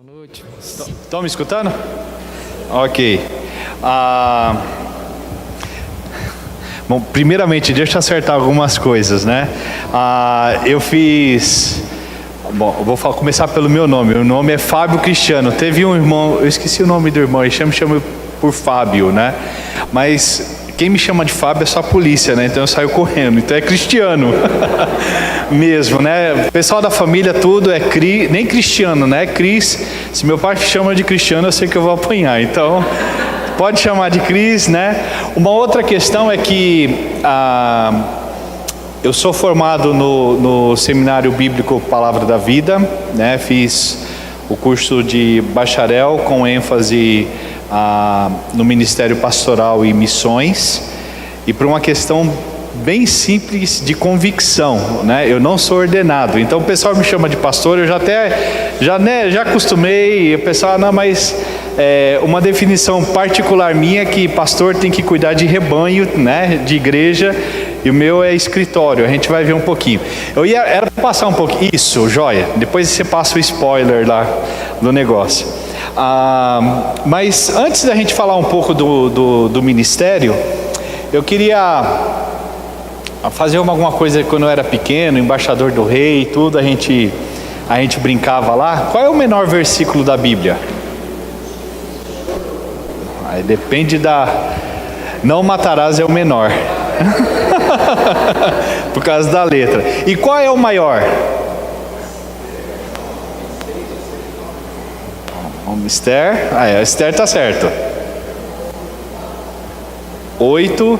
noite. Estão me escutando? Ok. Bom, primeiramente, deixa eu acertar algumas coisas, né? Eu fiz... Bom, eu vou começar pelo meu nome. O nome é Fábio Cristiano. Teve um irmão, eu esqueci o nome do irmão, ele chama por Fábio, né? Mas quem me chama de Fábio é só a polícia, né? Então eu saio correndo. Então é Cristiano mesmo, né? O pessoal da família tudo é nem Cristiano, né? É Cris. Se meu pai chama de Cristiano, eu sei que eu vou apanhar. Então pode chamar de Cris, né? Uma outra questão é que eu sou formado no Seminário Bíblico Palavra da Vida, né? Fiz o curso de bacharel com ênfase no Ministério Pastoral e Missões, e por uma questão bem simples de convicção, né? Eu não sou ordenado, então o pessoal me chama de pastor, eu já acostumei, o pessoal, não, mas uma definição particular minha é que pastor tem que cuidar de rebanho, né? De igreja, e o meu é escritório, a gente vai ver um pouquinho. Era para passar um pouquinho, isso, joia, depois você passa o spoiler lá do negócio. Mas antes da gente falar um pouco do ministério, eu queria fazer alguma coisa. Quando eu era pequeno, embaixador do rei e tudo, a gente brincava lá. Qual é o menor versículo da Bíblia? Aí depende não matarás é o menor por causa da letra. E qual é o maior? Esther, Esther está certo. 8,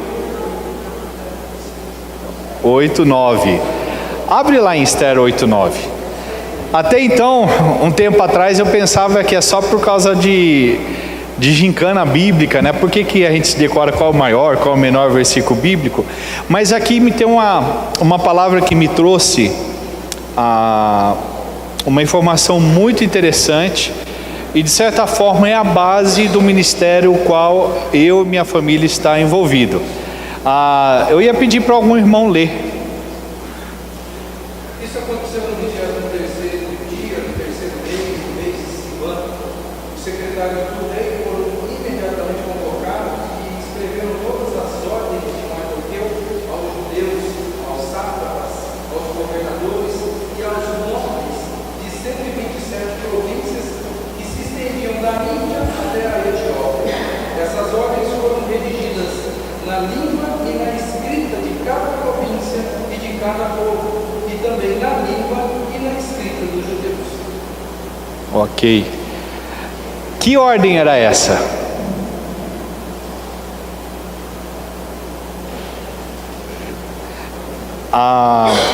9. Abre lá em Esther 8, 9. Até então, um tempo atrás, eu pensava que é só por causa de gincana bíblica, né? Por que a gente se decora qual é o maior, qual é o menor versículo bíblico? Mas aqui me tem uma palavra que me trouxe uma informação muito interessante. E de certa forma é a base do ministério o qual eu e minha família está envolvido. Eu ia pedir para algum irmão ler. Isso aconteceu no terceiro mês do ano. O secretário do rei foram imediatamente convocados e escreveram todas as ordens de Mardoqueu aos judeus, aos sátrapas, aos governadores e aos nomes de 127 províncias que se estendiam da Índia até a Etiópia. Essas ordens foram redigidas na língua e na escrita de cada província e de cada povo, e também na língua e na escrita dos judeus. Ok. Que ordem era essa?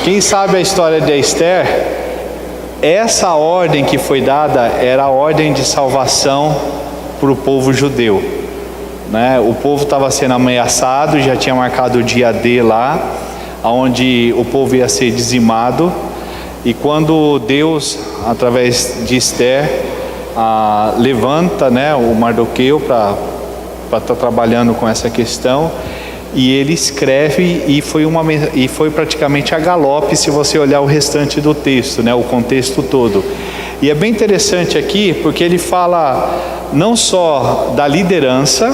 Quem sabe a história de Esther, essa ordem que foi dada era a ordem de salvação para o povo judeu, né? O povo estava sendo ameaçado, já tinha marcado o dia D lá, onde o povo ia ser dizimado, e quando Deus, através de Esther, levanta, né, o Mardoqueu para estar trabalhando com essa questão, e ele escreve, e foi praticamente a galope, se você olhar o restante do texto, né, o contexto todo. E é bem interessante aqui, porque ele fala não só da liderança,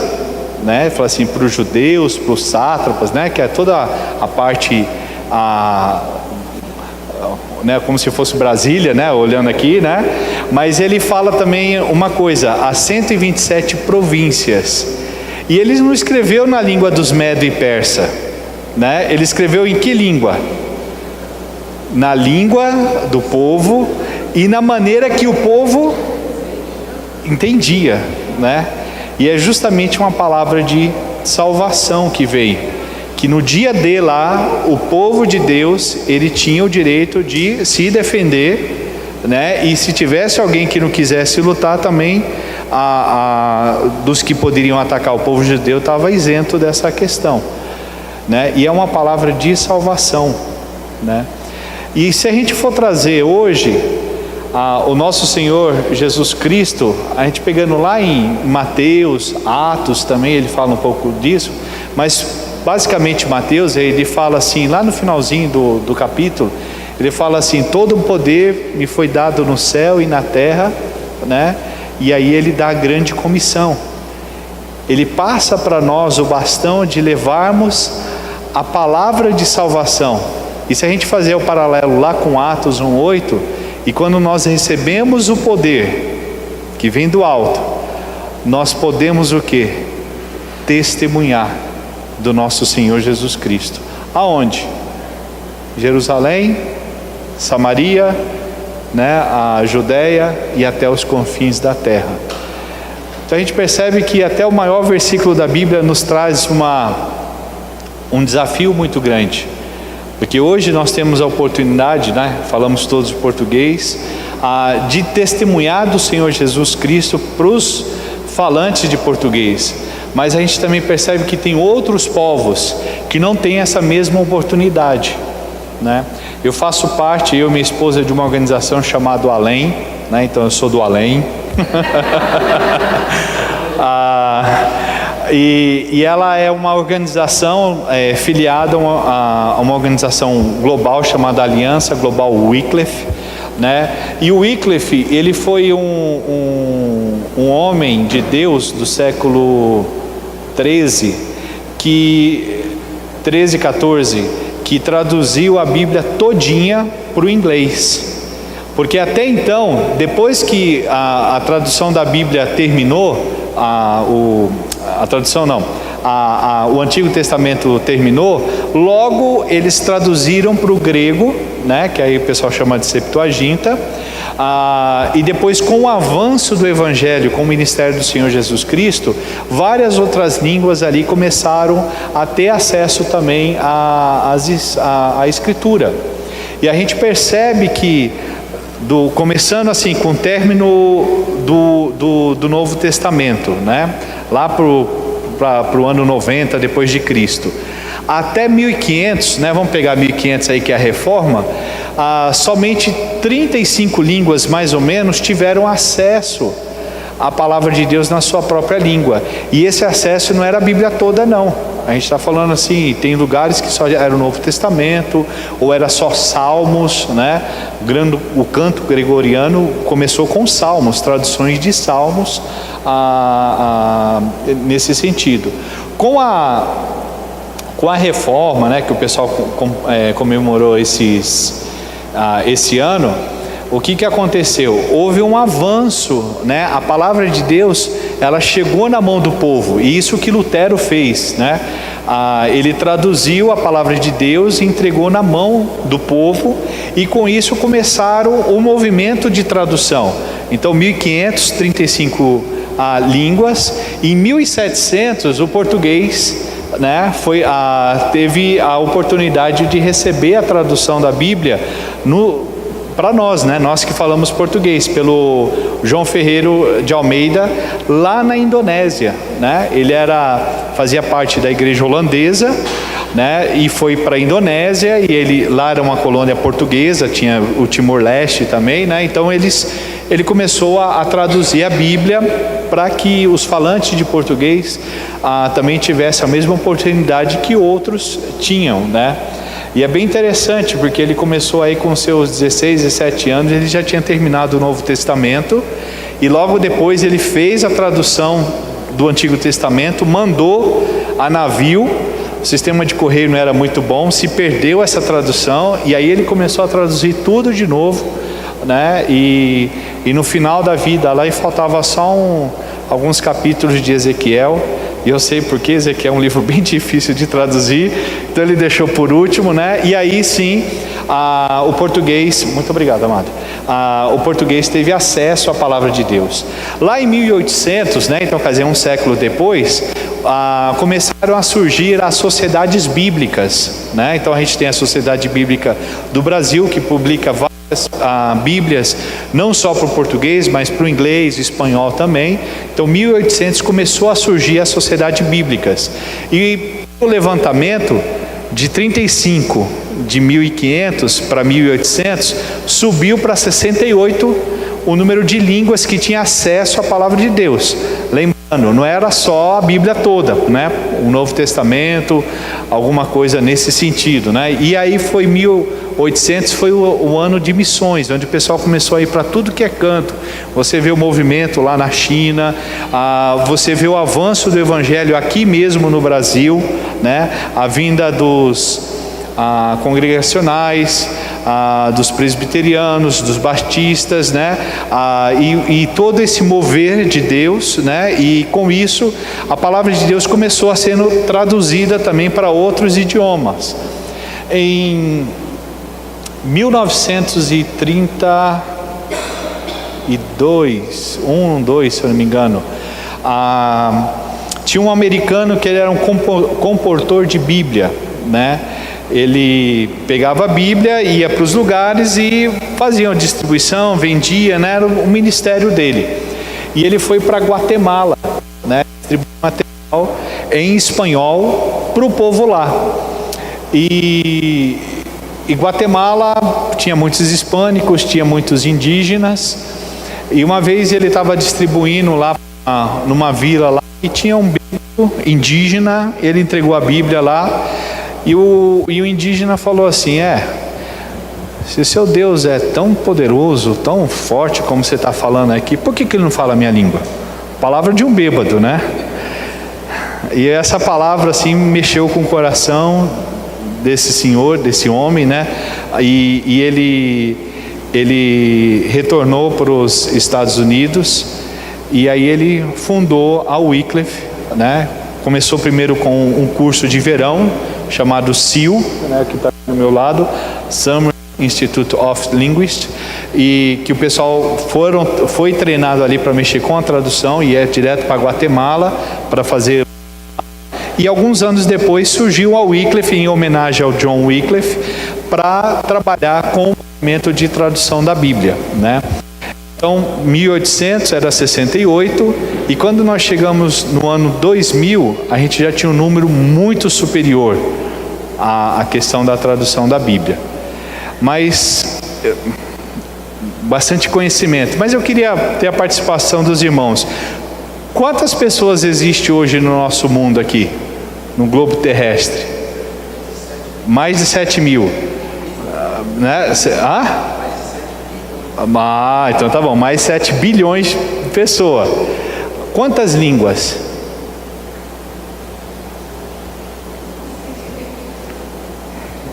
né, fala assim, para os judeus, para os sátrapas, né, que é toda a parte, né, como se fosse Brasília, né, olhando aqui, né, mas ele fala também uma coisa, as 127 províncias, e ele não escreveu na língua dos Medo e Persa, né, ele escreveu em que língua? Na língua do povo e na maneira que o povo entendia, né? E é justamente uma palavra de salvação que veio, que no dia D lá, o povo de Deus, ele tinha o direito de se defender, né? E se tivesse alguém que não quisesse lutar também, dos que poderiam atacar o povo judeu, estava isento dessa questão, né? E é uma palavra de salvação, né? E se a gente for trazer hoje o nosso Senhor Jesus Cristo, a gente pegando lá em Mateus, Atos também, ele fala um pouco disso, mas basicamente Mateus, ele fala assim, lá no finalzinho do capítulo, ele fala assim: todo o poder me foi dado no céu e na terra, né? E aí ele dá a grande comissão. Ele passa para nós o bastão de levarmos a palavra de salvação. E se a gente fazer o paralelo lá com Atos 1:8, e quando nós recebemos o poder que vem do alto, nós podemos o quê? Testemunhar do nosso Senhor Jesus Cristo. Aonde? Jerusalém, Samaria, né, a Judéia e até os confins da terra. Então a gente percebe que até o maior versículo da Bíblia nos traz um desafio muito grande, porque hoje nós temos a oportunidade, né, falamos todos português, de testemunhar do Senhor Jesus Cristo para os falantes de português, mas a gente também percebe que tem outros povos que não têm essa mesma oportunidade, né? Eu faço parte, eu e minha esposa, de uma organização chamada Além, né? Então eu sou do Além. E ela é uma organização filiada a uma organização global chamada Aliança Global Wycliffe, né? E o Wycliffe, ele foi um homem de Deus do século 13, 14, que traduziu a Bíblia todinha para o inglês. Porque até então, depois que a tradução da Bíblia terminou, o Antigo Testamento terminou, logo eles traduziram para o grego, né, que aí o pessoal chama de Septuaginta, e depois, com o avanço do Evangelho, com o ministério do Senhor Jesus Cristo, várias outras línguas ali começaram a ter acesso também à Escritura. E a gente percebe que, começando assim com o término do Novo Testamento, né, lá para o ano 90 depois de Cristo, até 1500, né, vamos pegar 1500 aí, que é a Reforma, somente 35 línguas mais ou menos tiveram acesso à palavra de Deus na sua própria língua, e esse acesso não era a Bíblia toda não. A gente está falando assim, tem lugares que só era o Novo Testamento, ou era só Salmos, né? O canto gregoriano começou com Salmos, traduções de Salmos, nesse sentido. Com a Reforma, né, que o pessoal comemorou esse ano, o que aconteceu? Houve um avanço, né? A palavra de Deus, ela chegou na mão do povo, e isso que Lutero fez, né? Ele traduziu a palavra de Deus e entregou na mão do povo, e com isso começaram o movimento de tradução. Então 1500, 35 línguas, em 1700 o português, né, teve a oportunidade de receber a tradução da Bíblia para nós, né, nós que falamos português, pelo João Ferreiro de Almeida, lá na Indonésia, né? Ele fazia parte da igreja holandesa, né, e foi para a Indonésia, e lá era uma colônia portuguesa, tinha o Timor-Leste também, né? Então ele começou a traduzir a Bíblia para que os falantes de português também tivessem a mesma oportunidade que outros tinham, né? E é bem interessante, porque ele começou aí com seus 16, 17 anos, ele já tinha terminado o Novo Testamento, e logo depois ele fez a tradução do Antigo Testamento, mandou a navio. O sistema de correio não era muito bom, se perdeu essa tradução, e aí ele começou a traduzir tudo de novo, né? E no final da vida lá, faltava só alguns capítulos de Ezequiel. E eu sei porque Ezequiel é um livro bem difícil de traduzir, então ele deixou por último, né? E aí sim, o português, muito obrigado, amado, o português teve acesso à palavra de Deus. Lá em 1800, né? Então quer dizer, um século depois, começaram a surgir as sociedades bíblicas, né? Então a gente tem a Sociedade Bíblica do Brasil, que publica várias Bíblias, não só para o português, mas para o inglês e espanhol também. Então 1800 começou a surgir as sociedades bíblicas, e o levantamento de 35 de 1500 para 1800 subiu para 68 o número de línguas que tinha acesso à palavra de Deus. Lembrando, não era só a Bíblia toda, né? O Novo Testamento, alguma coisa nesse sentido, né? E aí foi 1800, foi o ano de missões, onde o pessoal começou a ir para tudo que é canto. Você vê o movimento lá na China, você vê o avanço do Evangelho aqui mesmo no Brasil, né? A vinda dos congregacionais, dos presbiterianos, dos batistas, né? E todo esse mover de Deus, né? E com isso a palavra de Deus começou a ser traduzida também para outros idiomas. Em 1932, se eu não me engano, tinha um americano que ele era um comportor de Bíblia, né? Ele pegava a Bíblia, ia para os lugares e fazia uma distribuição, vendia, né? Era o ministério dele. E ele foi para Guatemala, né? Distribuir material em espanhol para o povo lá. E Guatemala tinha muitos hispânicos, tinha muitos indígenas. E uma vez ele estava distribuindo lá numa vila lá e tinha um bispo indígena. Ele entregou a Bíblia lá. E o indígena falou assim: se o seu Deus é tão poderoso, tão forte como você está falando aqui, por que ele não fala a minha língua? Palavra de um bêbado, né? E essa palavra assim mexeu com o coração desse senhor, desse homem, né? E ele retornou para os Estados Unidos, e aí ele fundou a Wycliffe, né? Começou primeiro com um curso de verão chamado SIL, né, que está do meu lado, Summer Institute of Linguists, e que o pessoal foi treinado ali para mexer com a tradução, e é direto para Guatemala para fazer. E alguns anos depois surgiu a Wycliffe, em homenagem ao John Wycliffe, para trabalhar com o movimento de tradução da Bíblia, né? Então, 1800 era 68, e quando nós chegamos no ano 2000, a gente já tinha um número muito superior à questão da tradução da Bíblia. Mas, bastante conhecimento. Mas eu queria ter a participação dos irmãos. Quantas pessoas existem hoje no nosso mundo aqui, no globo terrestre? Mais de 7 mil. Né? Então tá bom, mais 7 bilhões de pessoas. Quantas línguas?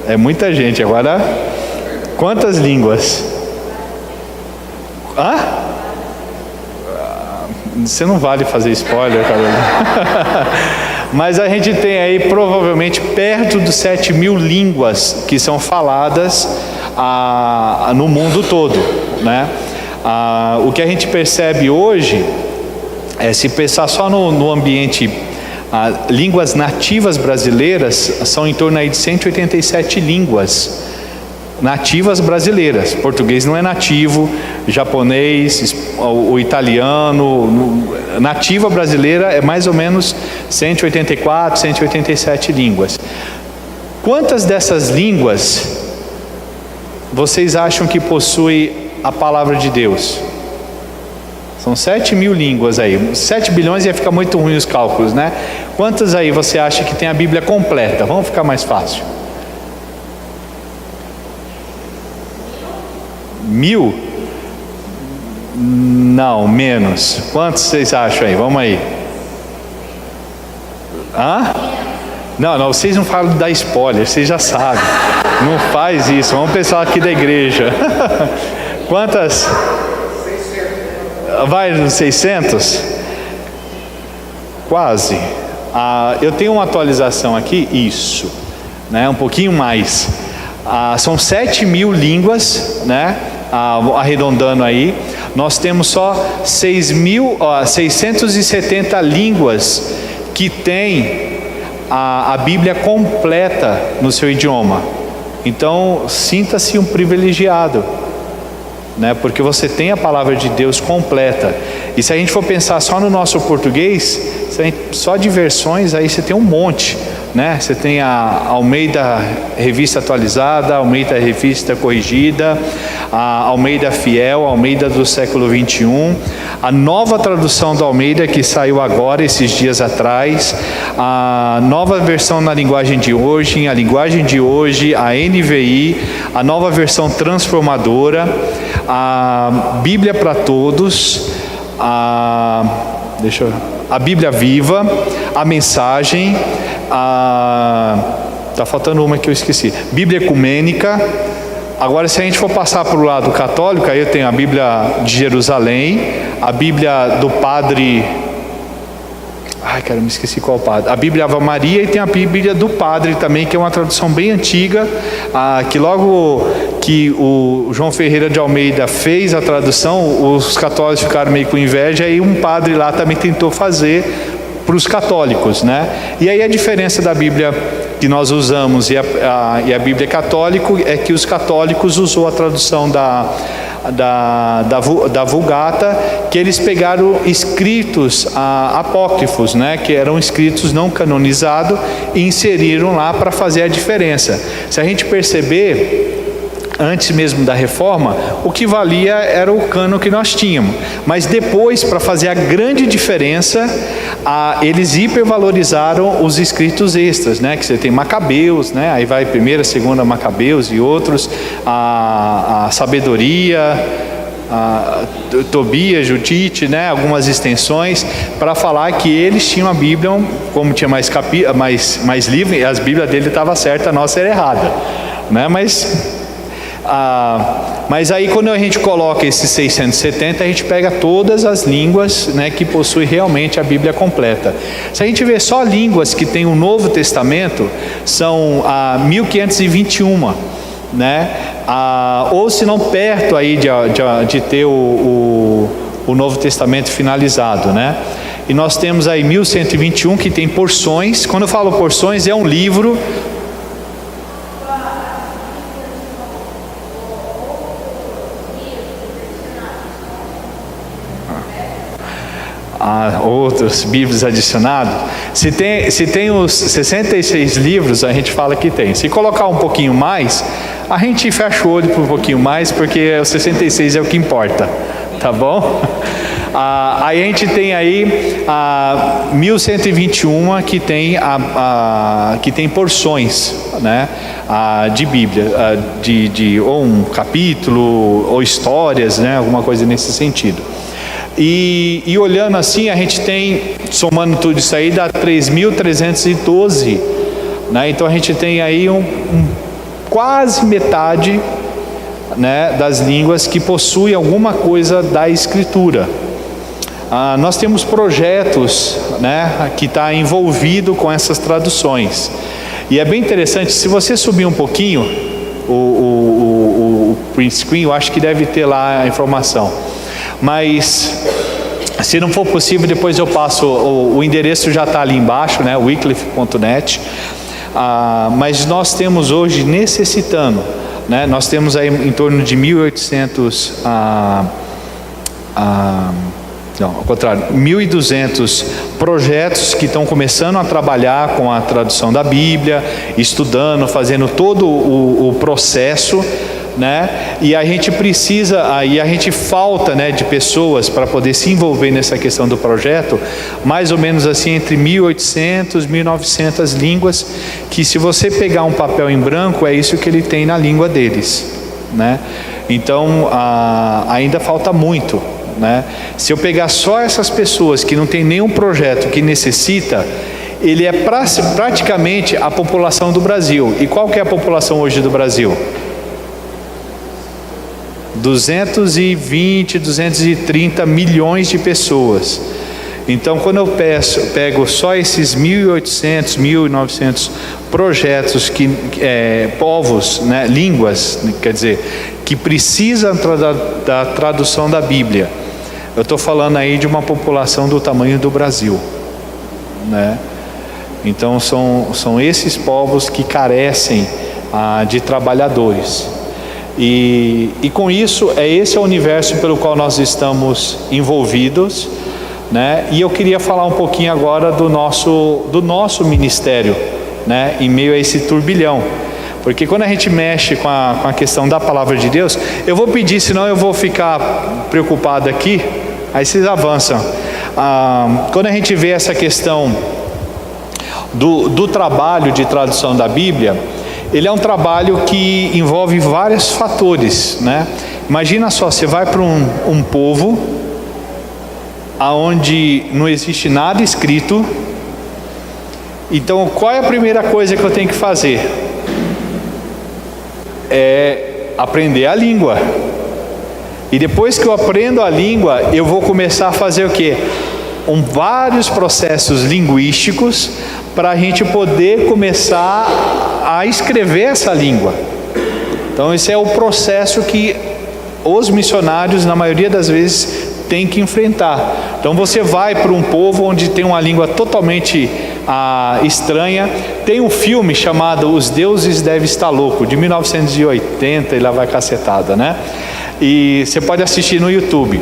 É muita gente. Agora, quantas línguas? Você não vale fazer spoiler, cara. Mas a gente tem aí provavelmente perto dos 7 mil línguas que são faladas no mundo todo, né? O que a gente percebe hoje se pensar só no ambiente, línguas nativas brasileiras são em torno aí de 187 línguas nativas brasileiras. Português não é nativo, japonês, o italiano, nativa brasileira é mais ou menos 184, 187 línguas. Quantas dessas línguas vocês acham que possui a palavra de Deus? São 7 mil línguas aí. 7 bilhões ia ficar muito ruim os cálculos, né? Quantas aí você acha que tem a Bíblia completa? Vamos ficar mais fácil. 1000? Não, menos. Quantos vocês acham aí? Vamos aí. Não, vocês não falam de dar spoiler, vocês já sabem. Não faz isso, vamos pensar aqui da igreja. Quantas? 600. Vai nos 600? Quase. Eu tenho uma atualização aqui, isso, né? Um pouquinho mais. São 7 mil línguas, né? Arredondando aí. Nós temos só 670 línguas que tem a Bíblia completa no seu idioma. Então, sinta-se um privilegiado, né? Porque você tem a palavra de Deus completa. E se a gente for pensar só no nosso português, só de versões aí você tem um monte, né? Você tem a Almeida Revista Atualizada, Almeida Revista Corrigida, a Almeida Fiel, a Almeida do século 21, a nova tradução da Almeida que saiu agora, esses dias atrás, a nova versão na linguagem de hoje, a linguagem de hoje, a NVI, a nova versão transformadora, a Bíblia para Todos, a Bíblia Viva, a Mensagem, está faltando uma que eu esqueci, Bíblia Ecumênica. Agora, se a gente for passar para o lado católico, aí eu tenho a Bíblia de Jerusalém, a Bíblia do Padre... me esqueci qual padre. A Bíblia Ave Maria, e tem a Bíblia do Padre também, que é uma tradução bem antiga, que logo que o João Ferreira de Almeida fez a tradução, os católicos ficaram meio com inveja, e um padre lá também tentou fazer para os católicos, né? E aí a diferença da Bíblia que nós usamos e a Bíblia católica é que os católicos usou a tradução da Vulgata, que eles pegaram escritos apócrifos, né, que eram escritos não canonizados, e inseriram lá para fazer a diferença. Se a gente perceber, antes mesmo da reforma, o que valia era o cânon que nós tínhamos, mas depois, para fazer a grande diferença, eles hipervalorizaram os escritos extras, né? Que você tem Macabeus, né? Aí vai primeira, segunda Macabeus e outros, a Sabedoria, Tobias, Judite, né? Algumas extensões, para falar que eles tinham a Bíblia, como tinha mais livro, e as Bíblias dele estavam certas, a nossa era errada, né? Mas aí quando a gente coloca esses 670, a gente pega todas as línguas, né, que possuem realmente a Bíblia completa. Se a gente vê só línguas que tem o Novo Testamento, são 1521, né? Ou se não perto aí de ter o Novo Testamento finalizado, né? E nós temos aí 1121 que tem porções. Quando eu falo porções, é um livro. Outros Bíblias adicionados. Se tem os 66 livros, a gente fala que tem. Se colocar um pouquinho mais, a gente fecha o olho por um pouquinho mais, porque os 66 é o que importa, tá bom? Aí a gente tem aí 1121 que tem porções, né, de Bíblia, ou um capítulo, ou histórias, né, alguma coisa nesse sentido. E olhando assim, a gente tem, somando tudo isso aí, dá 3.312, né? Então a gente tem aí quase metade, né, das línguas que possuem alguma coisa da Escritura. Nós temos projetos, né, que está envolvido com essas traduções. E é bem interessante, se você subir um pouquinho o print screen, eu acho que deve ter lá a informação. Mas se não for possível, depois eu passo, o endereço já está ali embaixo, né, wycliffe.net. Mas nós temos hoje necessitando, né, nós temos aí em torno de 1.800, não, ao contrário, 1.200 projetos que estão começando a trabalhar com a tradução da Bíblia, estudando, fazendo todo o processo, né? E a gente precisa, e a gente falta, né, de pessoas para poder se envolver nessa questão do projeto, mais ou menos assim entre 1.800 e 1.900 línguas, que se você pegar um papel em branco, é isso que ele tem na língua deles, né? Então ainda falta muito, né? Se eu pegar só essas pessoas que não tem nenhum projeto que necessita, ele é praticamente a população do Brasil. E qual que é a população hoje do Brasil? 220, 230 milhões de pessoas. Então, quando eu pego só esses 1.800, 1.900 projetos, povos, né, línguas, quer dizer, que precisam da tradução da Bíblia, eu estou falando aí de uma população do tamanho do Brasil, né? Então, são esses povos que carecem de trabalhadores. E com isso, esse é o universo pelo qual nós estamos envolvidos, né? E eu queria falar um pouquinho agora do nosso ministério, né, em meio a esse turbilhão, Porque quando a gente mexe com a questão da palavra de Deus, eu vou pedir, senão eu vou ficar preocupado aqui, aí vocês avançam. Quando a gente vê essa questão do trabalho de tradução da Bíblia, ele é um trabalho que envolve vários fatores, né? Imagina só, você vai para um povo aonde não existe nada escrito. Então, qual é a primeira coisa que eu tenho que fazer? É aprender a língua. E depois que eu aprendo a língua, eu vou começar a fazer o quê? Vários processos linguísticos para a gente poder começar a escrever essa língua. Então, esse é o processo que os missionários, na maioria das vezes, têm que enfrentar. Então, você vai para um povo onde tem uma língua totalmente estranha. Tem um filme chamado Os Deuses Devem Estar Loucos, de 1980, e lá vai cacetada, né? E você pode assistir no YouTube,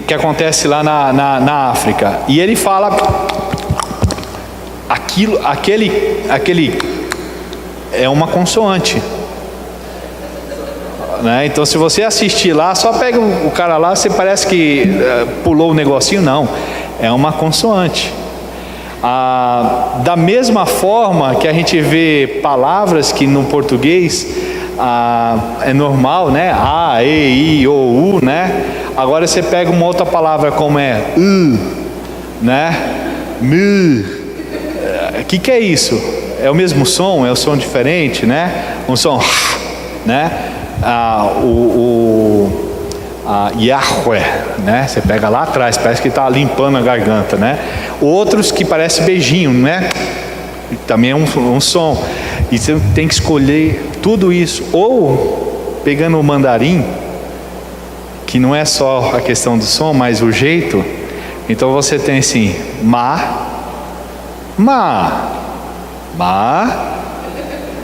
que acontece lá na África. E ele fala aquele é uma consoante, né? Então, se você assistir lá, só pega o cara lá, você parece que pulou o negocinho. Não, é uma consoante. Da mesma forma que a gente vê palavras que no português é normal, né? A, E, I, O, U, né? Agora você pega uma outra palavra como né? O que é isso? É o mesmo som? É um som diferente, né? Um som, né? Yahweh, né? Você pega lá atrás, parece que está limpando a garganta, né? Outros que parece beijinho, né? Também é um som. E você tem que escolher tudo isso. Ou pegando o mandarim, que não é só a questão do som, mas o jeito. Então você tem assim, ma.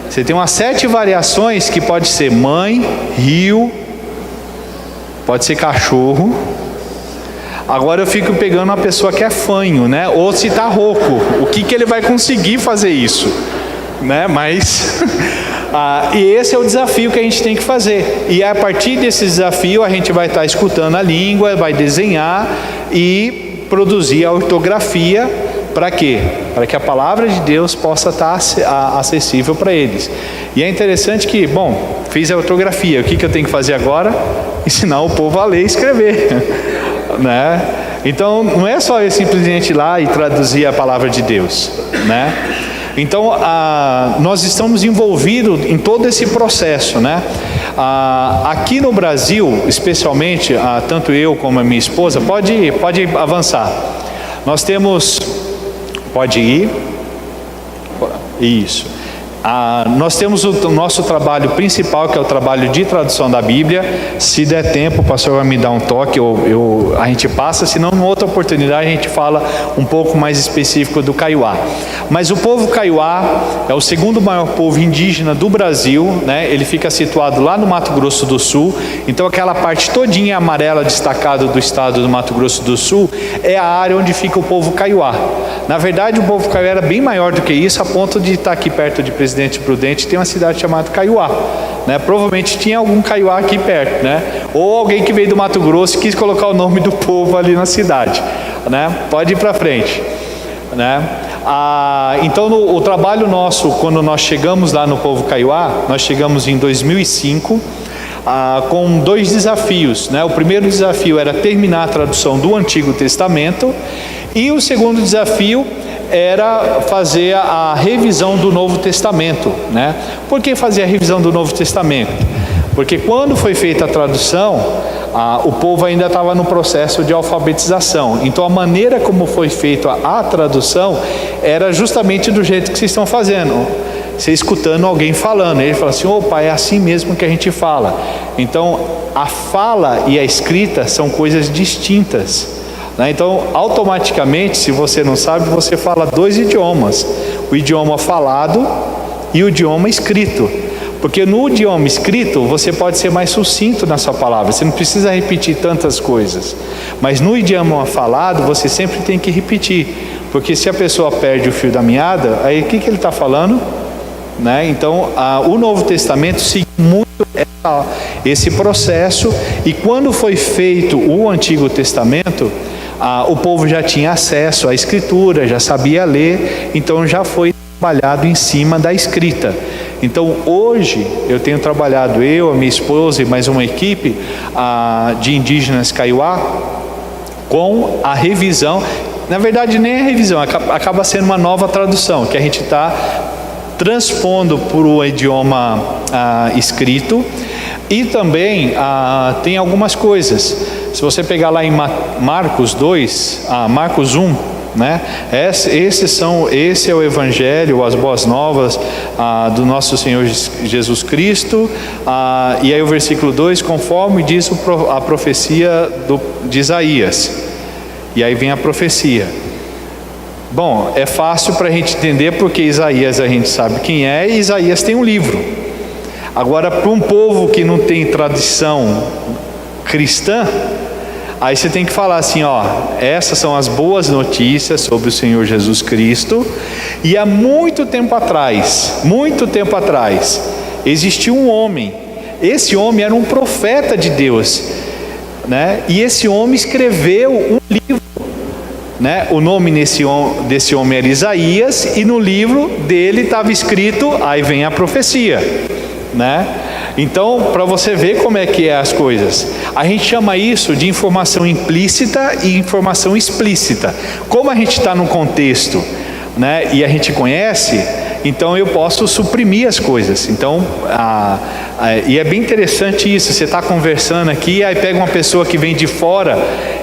Você tem umas 7 variações que pode ser mãe, rio, pode ser cachorro. Agora eu fico pegando uma pessoa que é fanho, né? Ou se está rouco, o que ele vai conseguir fazer isso, né? Mas e esse é o desafio que a gente tem que fazer. E a partir desse desafio a gente vai estar escutando a língua, vai desenhar e produzir a ortografia. Para quê? Para que a palavra de Deus possa estar acessível para eles. E é interessante que, bom, fiz a ortografia, o que eu tenho que fazer agora? Ensinar o povo a ler e escrever, né? Então, não é só eu simplesmente ir lá e traduzir a palavra de Deus, né? Então, nós estamos envolvidos em todo esse processo, né? Aqui no Brasil, especialmente, tanto eu como a minha esposa, pode avançar. Nós temos... Pode ir. Isso. Nós temos o nosso trabalho principal, que é o trabalho de tradução da Bíblia. Se der tempo, o pastor vai me dar um toque, a gente passa, senão numa outra oportunidade a gente fala um pouco mais específico do Kaiowá. Mas o povo Kaiowá é o segundo maior povo indígena do Brasil, né? Ele fica situado lá no Mato Grosso do Sul. Então aquela parte todinha amarela destacada do estado do Mato Grosso do Sul é a área onde fica o povo Kaiowá. Na verdade, o povo Kaiowá era bem maior do que isso, a ponto de estar aqui perto de Presidente Prudente tem uma cidade chamada Kaiowá, né? Provavelmente tinha algum Kaiowá aqui perto, né? Ou alguém que veio do Mato Grosso e quis colocar o nome do povo ali na cidade, né? Pode ir para frente, né? Então o trabalho nosso, quando nós chegamos lá no povo Kaiowá, nós chegamos em 2005 com 2 desafios, né? O primeiro desafio era terminar a tradução do Antigo Testamento, e o segundo desafio era fazer a revisão do Novo Testamento, né? Por que fazer a revisão do Novo Testamento? Porque quando foi feita a tradução, o povo ainda estava no processo de alfabetização. Então a maneira como foi feita a tradução era justamente do jeito que vocês estão fazendo. Você escutando alguém falando, ele fala assim: opa, é assim mesmo que a gente fala. Então a fala e a escrita são coisas distintas. Então, automaticamente, se você não sabe, você fala 2 idiomas: o idioma falado e o idioma escrito. Porque no idioma escrito, você pode ser mais sucinto na sua palavra, você não precisa repetir tantas coisas. Mas no idioma falado, você sempre tem que repetir. Porque se a pessoa perde o fio da meada, aí o que ele está falando? né? Então, o Novo Testamento seguiu muito esse processo, e quando foi feito o Antigo Testamento, o povo já tinha acesso à Escritura, já sabia ler, então já foi trabalhado em cima da escrita. Então hoje eu tenho trabalhado, a minha esposa e mais uma equipe de indígenas Kaiowá, com a revisão, na verdade nem a revisão, acaba sendo uma nova tradução, que a gente está transpondo para o idioma escrito, e também tem algumas coisas. Se você pegar lá em Marcos 2, Marcos 1, né? Esse é o Evangelho, as boas novas do nosso Senhor Jesus Cristo, e aí o versículo 2, conforme diz a profecia de Isaías, e aí vem a profecia. Bom, é fácil para a gente entender, porque Isaías a gente sabe quem é, e Isaías tem um livro. Agora, para um povo que não tem tradição cristã, aí você tem que falar assim, essas são as boas notícias sobre o Senhor Jesus Cristo, e há muito tempo atrás, existiu um homem. Esse homem era um profeta de Deus, né? E esse homem escreveu um livro, né? O nome desse homem era Isaías, e no livro dele estava escrito, aí vem a profecia, né? Então, para você ver como é que é as coisas, a gente chama isso de informação implícita e informação explícita. Como a gente está num contexto, né, e a gente conhece, então eu posso suprimir as coisas. Então, e é bem interessante isso. Você está conversando aqui, aí pega uma pessoa que vem de fora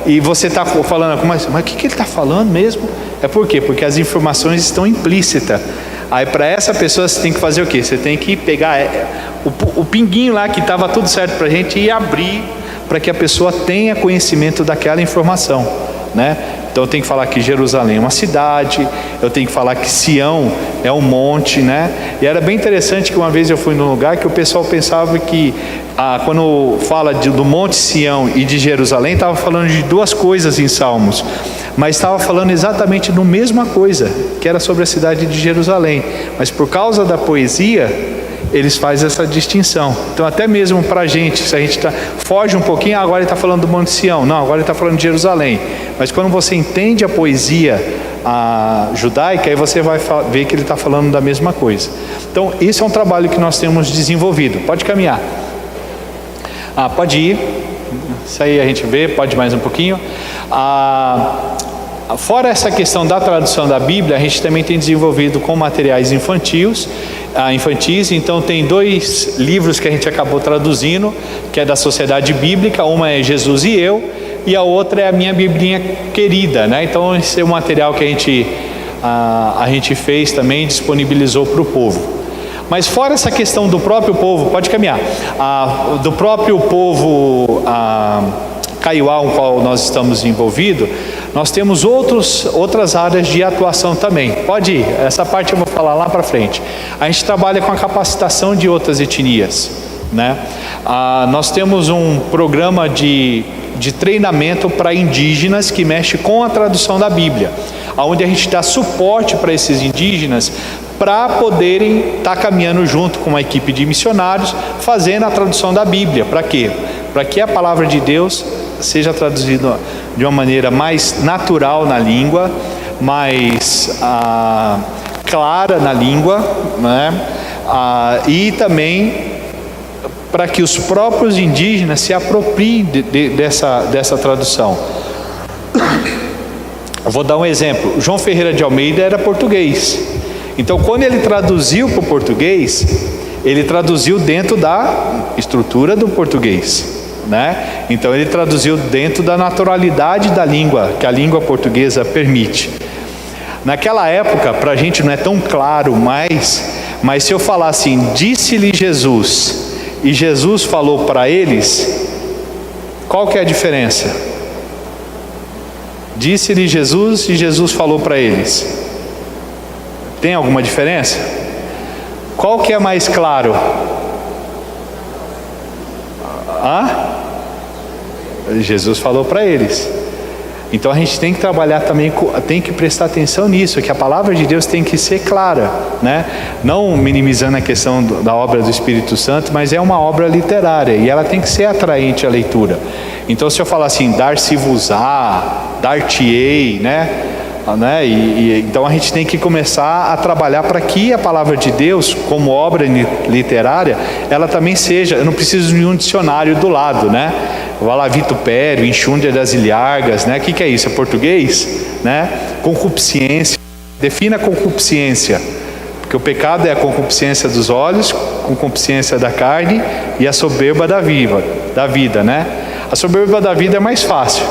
e você está falando, mas o que ele está falando mesmo? É por quê? Porque as informações estão implícitas. Aí para essa pessoa você tem que fazer o quê? Você tem que pegar o pinguinho lá que estava tudo certo para a gente e abrir para que a pessoa tenha conhecimento daquela informação, né? Então eu tenho que falar que Jerusalém é uma cidade, eu tenho que falar que Sião é um monte, né? E era bem interessante que uma vez eu fui num lugar que o pessoal pensava que quando fala do Monte Sião e de Jerusalém, estava falando de duas coisas em Salmos, mas estava falando exatamente da mesma coisa, que era sobre a cidade de Jerusalém. Mas por causa da poesia, eles fazem essa distinção. Então até mesmo para a gente, se a gente foge um pouquinho, agora ele está falando do Monte Sião, não, agora ele está falando de Jerusalém. Mas quando você entende a poesia judaica, aí você vai ver que ele está falando da mesma coisa. Então esse é um trabalho que nós temos desenvolvido. Pode caminhar. Pode ir. Isso aí a gente vê, pode mais um pouquinho. Fora essa questão da tradução da Bíblia, a gente também tem desenvolvido com materiais infantis. Então tem 2 livros que a gente acabou traduzindo, que é da Sociedade Bíblica. Uma é Jesus e Eu, e a outra é a Minha Biblinha Querida, né? Então esse é um material que a gente fez também, disponibilizou para o povo. Mas fora essa questão do próprio povo, pode caminhar, do próprio povo Kaiowá, com o qual nós estamos envolvidos, nós temos outras áreas de atuação também. Pode ir, essa parte eu vou falar lá para frente. A gente trabalha com a capacitação de outras etnias, né? Nós temos um programa de treinamento para indígenas que mexe com a tradução da Bíblia, onde a gente dá suporte para esses indígenas para poderem estar caminhando junto com uma equipe de missionários, fazendo a tradução da Bíblia. Para quê? Para que a palavra de Deus seja traduzida de uma maneira mais natural na língua, mais clara na língua, né? E também para que os próprios indígenas se apropriem dessa tradução. Eu vou dar um exemplo. João Ferreira de Almeida era português. Então, quando ele traduziu para o português, ele traduziu dentro da estrutura do português, né? Então, ele traduziu dentro da naturalidade da língua, que a língua portuguesa permite. Naquela época, para a gente não é tão claro mais, mas se eu falar assim, disse-lhe Jesus, e Jesus falou para eles, qual que é a diferença? Disse-lhe Jesus e Jesus falou para eles. Tem alguma diferença? Qual que é mais claro? Jesus falou para eles. Então a gente tem que trabalhar também, tem que prestar atenção nisso, que a palavra de Deus tem que ser clara, né? Não minimizando a questão da obra do Espírito Santo, mas é uma obra literária e ela tem que ser atraente à leitura. Então se eu falar assim, dar-se-vos-á, dar-te-ei, né? Então a gente tem que começar a trabalhar para que a palavra de Deus, como obra literária, ela também seja, eu não preciso de um dicionário do lado, né? Vai lá, vitupério, enxúndia das ilhargas, né? O que é isso? É português? Né? Concupiscência. Defina a concupiscência. Porque o pecado é a concupiscência dos olhos, concupiscência da carne e a soberba da vida, né? A soberba da vida é mais fácil.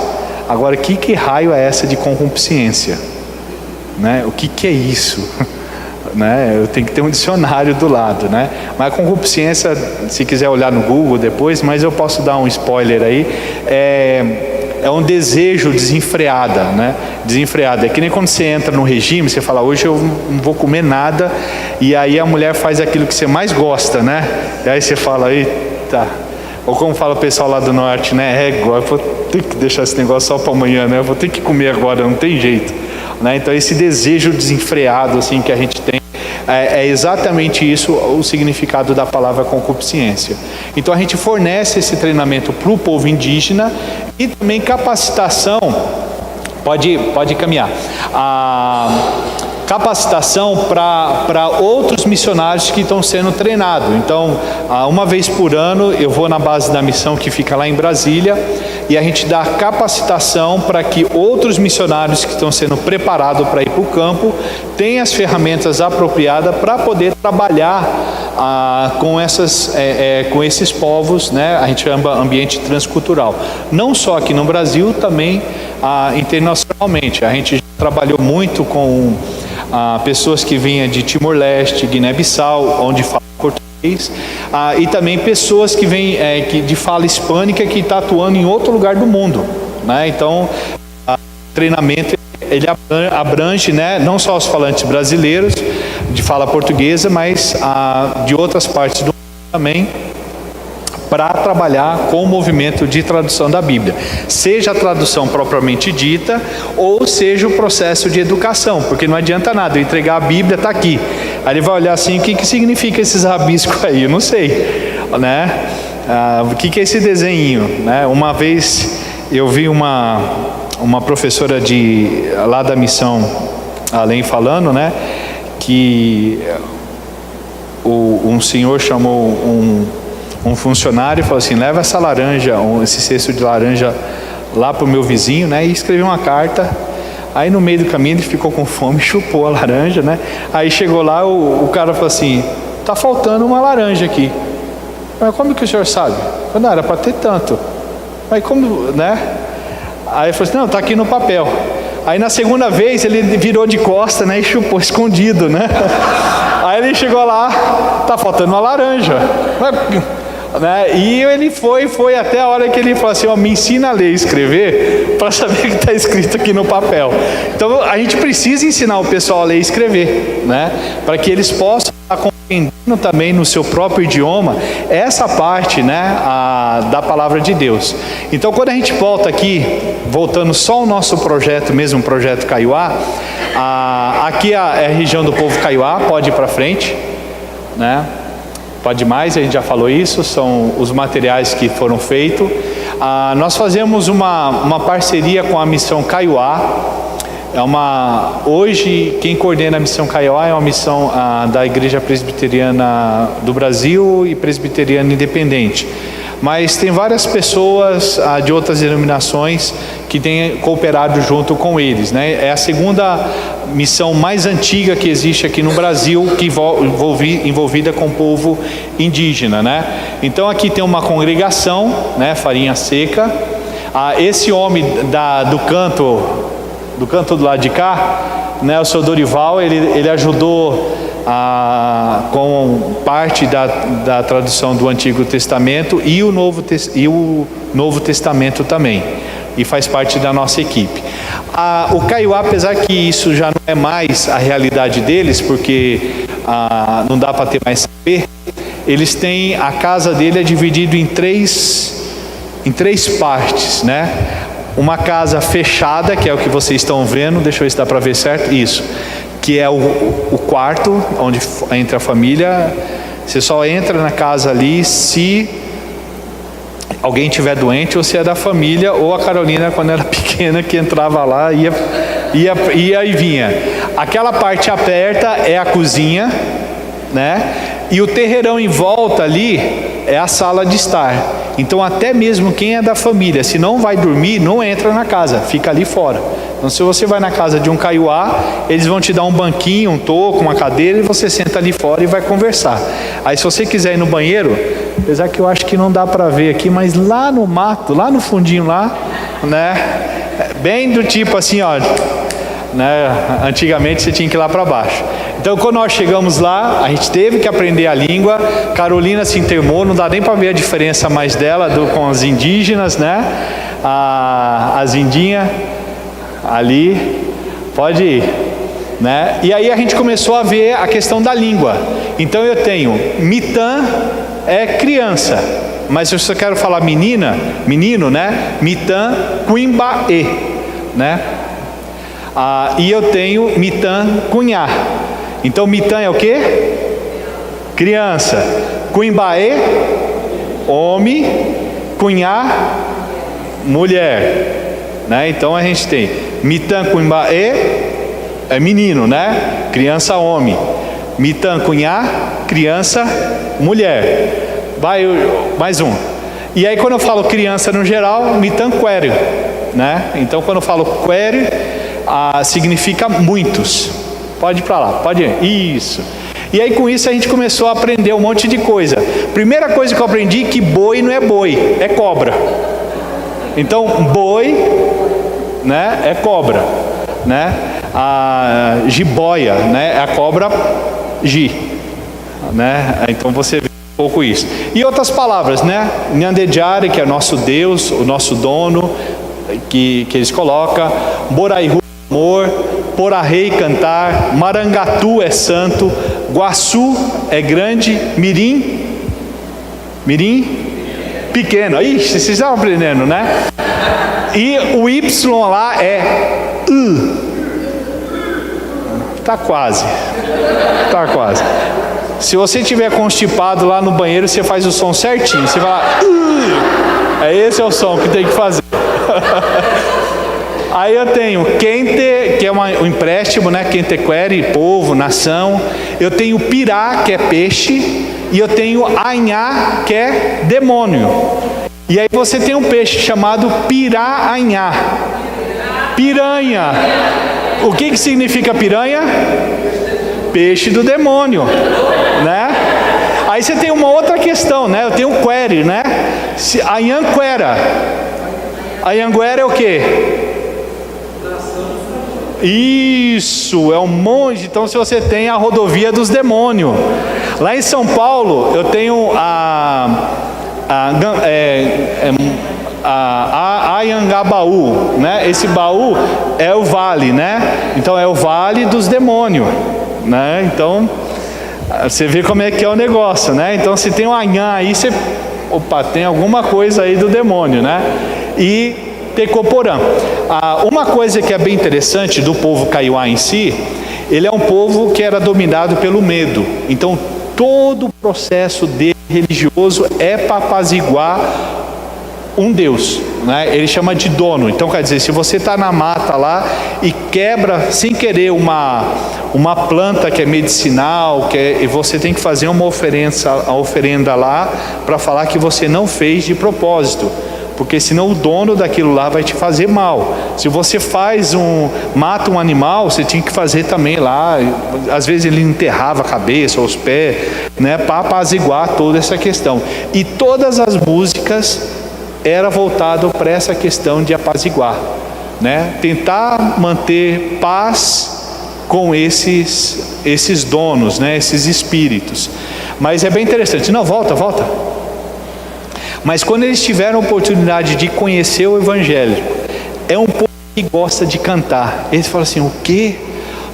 Agora, que raio é essa de concupiscência? Né? O que é isso? Né? Eu tenho que ter um dicionário do lado, né? Mas a concupiscência, se quiser olhar no Google depois, mas eu posso dar um spoiler aí, é um desejo desenfreada, né? Desenfreada. É que nem quando você entra no regime, você fala, hoje eu não vou comer nada, e aí a mulher faz aquilo que você mais gosta, né? E aí você fala, eita. Ou como fala o pessoal lá do norte, né? Eu vou ter que deixar esse negócio só para amanhã, né? Eu vou ter que comer agora, não tem jeito, né? Então esse desejo desenfreado assim que a gente tem, é exatamente isso o significado da palavra concupiscência. Então a gente fornece esse treinamento para o povo indígena e também capacitação, pode caminhar, capacitação para outros missionários que estão sendo treinados. Então, uma vez por ano eu vou na base da missão que fica lá em Brasília e a gente dá capacitação para que outros missionários que estão sendo preparados para ir para o campo tenham as ferramentas apropriadas para poder trabalhar com esses povos, né? A gente chama ambiente transcultural. Não só aqui no Brasil, também internacionalmente. A gente já trabalhou muito com pessoas que vinham de Timor-Leste, Guiné-Bissau, onde falam português, e também pessoas que vêm de fala hispânica que está atuando em outro lugar do mundo, né? Então, o treinamento ele abrange, né, não só os falantes brasileiros de fala portuguesa, mas de outras partes do mundo também, para trabalhar com o movimento de tradução da Bíblia, seja a tradução propriamente dita, ou seja o processo de educação, porque não adianta nada eu entregar a Bíblia, está aqui, aí ele vai olhar assim, o que significa esses rabiscos aí? Eu não sei, né? O que é esse desenho, né? Uma vez eu vi uma professora lá da missão Além falando, né, que um senhor chamou um funcionário e falou assim, leva essa laranja, esse cesto de laranja lá para o meu vizinho, né? E escreveu uma carta. Aí no meio do caminho ele ficou com fome, chupou a laranja, né? Aí chegou lá, o cara falou assim, tá faltando uma laranja aqui. Mas como que o senhor sabe? Eu falei, não, era para ter tanto. Mas como, né? Aí ele falou assim, não, tá aqui no papel. Aí na segunda vez ele virou de costa, né? E chupou escondido, né? Aí ele chegou lá, tá faltando uma laranja. Né? E ele foi até a hora que ele falou assim, me ensina a ler e escrever para saber o que está escrito aqui no papel. Então a gente precisa ensinar o pessoal a ler e escrever, né? Para que eles possam estar compreendendo também no seu próprio idioma essa parte, né, da palavra de Deus. Então quando a gente volta aqui, voltando só ao nosso projeto mesmo, o projeto Kaiowá, aqui é a região do povo Kaiowá, pode ir para frente, né? Pode mais, a gente já falou isso, são os materiais que foram feitos. Nós fazemos uma parceria com a missão Kaiowá. Hoje quem coordena a missão Kaiowá é uma missão da Igreja Presbiteriana do Brasil e Presbiteriana Independente. Mas tem várias pessoas de outras denominações que têm cooperado junto com eles, né? É a segunda missão mais antiga que existe aqui no Brasil, que envolvida com o povo indígena, né? Então aqui tem uma congregação, né? Farinha Seca. Esse homem do canto do lado de cá, né? O seu Dorival, ele ajudou com parte da tradução do Antigo Testamento e o Novo Testamento também, e faz parte da nossa equipe. O Kaiowá, apesar que isso já não é mais a realidade deles, porque não dá para ter mais saber, eles têm, a casa dele é dividida em três partes, né? uma casa fechada, que é o que vocês estão vendo, deixa eu ver se dá para ver certo, isso, que é o quarto onde entra a família. Você só entra na casa ali se alguém estiver doente ou se é da família, ou a Carolina quando era pequena que entrava lá, ia e vinha. Aquela parte aberta é a cozinha, né? E o terreirão em volta ali é a sala de estar. Então até mesmo quem é da família, se não vai dormir, não entra na casa, fica ali fora. Então se você vai na casa de um caiuá, eles vão te dar um banquinho, um toco, uma cadeira, e você senta ali fora e vai conversar. Aí se você quiser ir no banheiro, apesar que eu acho que não dá para ver aqui, mas lá no mato, lá no fundinho lá, né, bem do tipo assim, ó, né, antigamente você tinha que ir lá para baixo. Então quando nós chegamos lá, a gente teve que aprender a língua. Carolina se intermou, não dá nem para ver a diferença mais dela com as indígenas, né? As indinhas ali, pode ir, né? E aí a gente começou a ver a questão da língua. Então eu tenho Mitã é criança, mas se eu quero falar menino, né? Mitã Quimbaê, né? E eu tenho Mitã Cunhá. Então Mitã é o que? Criança. Quimbaê, homem. Cunhá, mulher, né? Então a gente tem Mitã Quimbaê é menino, né? Criança, homem. Mitã Cunhá, criança, mulher. Vai mais um. E aí quando eu falo criança no geral, Mitã Quério, né? Então quando eu falo Quério, significa muitos. Pode ir para lá, pode ir. Isso. E aí com isso a gente começou a aprender um monte de coisa. Primeira coisa que eu aprendi, que boi não é boi, é cobra. Então boi, né, é cobra, né? A jiboia, né, é a cobra gi, né? Então você vê um pouco isso. E outras palavras, né? Nhandejare, que é nosso Deus, o nosso dono, que eles colocam. Boraihu, amor. Porarrei, cantar. Marangatu é santo. Guaçu é grande. Mirim, pequeno. Ixi, vocês estão aprendendo, né? E o Y lá é tá quase. Se você estiver constipado lá no banheiro, você faz o som certinho. Você vai lá, esse é o som que tem que fazer. Aí eu tenho Quente, que é um empréstimo, né? Quentequere, povo, nação. Eu tenho Pirá, que é peixe. E eu tenho Anhá, que é demônio. E aí você tem um peixe chamado Piraanhá. Piranha. O que significa piranha? Peixe do demônio, né? Aí você tem uma outra questão, né? Eu tenho um query, né? Anhanguera. Anhanguera é o quê? Isso, é um monte. Então se você tem a rodovia dos demônios. Lá em São Paulo eu tenho Anhangabaú, né? Esse baú é o vale, né? Então é o vale dos demônios, né? Então você vê como é que é o negócio, né? Então se tem um Anhã aí, você, opa, tem alguma coisa aí do demônio, né? E Tecoporã. Uma coisa que é bem interessante do povo Kaiowá em si, ele é um povo que era dominado pelo medo. Então todo o processo dele religioso é para apaziguar um Deus, né? Ele chama de dono. Então quer dizer, se você está na mata lá e quebra sem querer uma planta que é medicinal, e você tem que fazer uma oferenda lá para falar que você não fez de propósito, porque senão o dono daquilo lá vai te fazer mal. Se você mata um animal, você tinha que fazer também lá. Às vezes ele enterrava a cabeça ou os pés, né, para apaziguar toda essa questão. E todas as músicas era voltado para essa questão de apaziguar, né? Tentar manter paz com esses donos, né? Esses espíritos. Mas é bem interessante. Não, volta. Mas quando eles tiveram a oportunidade de conhecer o Evangelho, é um povo que gosta de cantar. Eles falam assim: o quê?